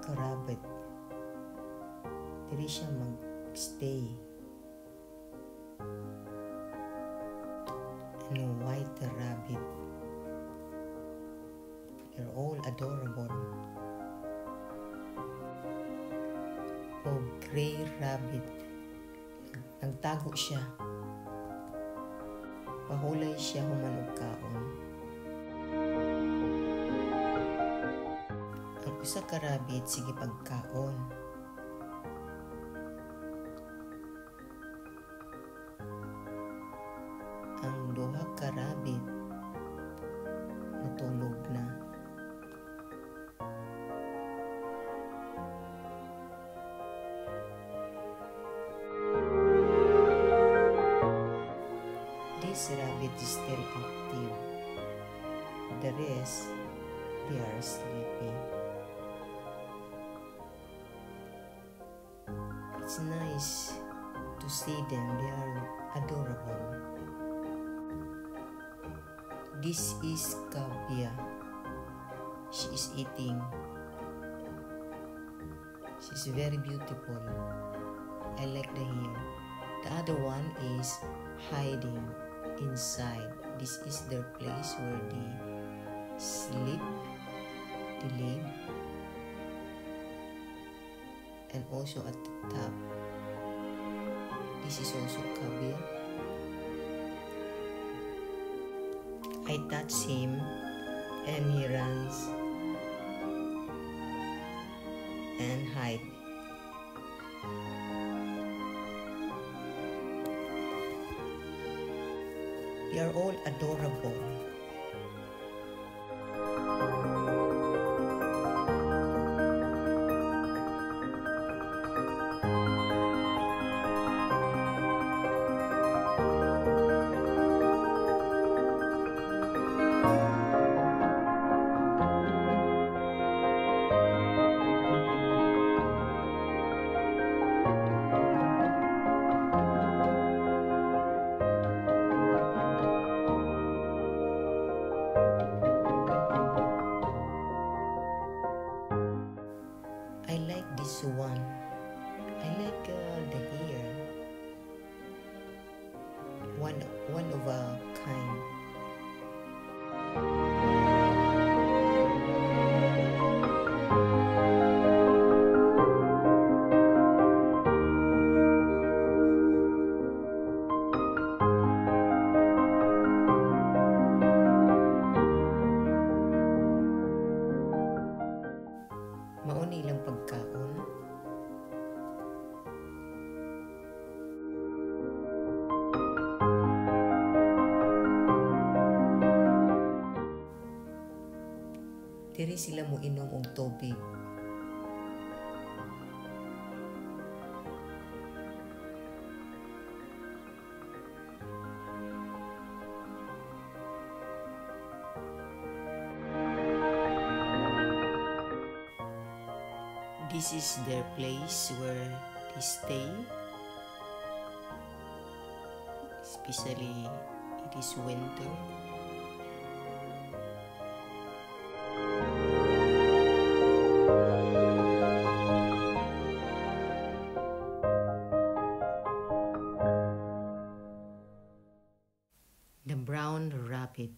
ka rabbit. Diri siya mag-stay. And white rabbit. They're all adorable. O gray rabbit. Nagtago siya. Pahulay siya human og kaon. Ang usa ka rabbit sige pagkaon. Ang duha ka rabbit natulog na. This rabbit is still active. The rest, they are sleeping. It's nice to see them. They are adorable. This is Cavia. She is eating. She's very beautiful. I like the hair. The other one is hiding inside. This is their place where they sleep, they live, and also at the top. This is also Cavia. I touch him and he runs and hides. They are all adorable. I like this one. I like the hair. One of a kind. Mauni lang pagkaon. Diri sila mo inom og tubig. This is their place where they stay, especially it is winter. The brown rabbit.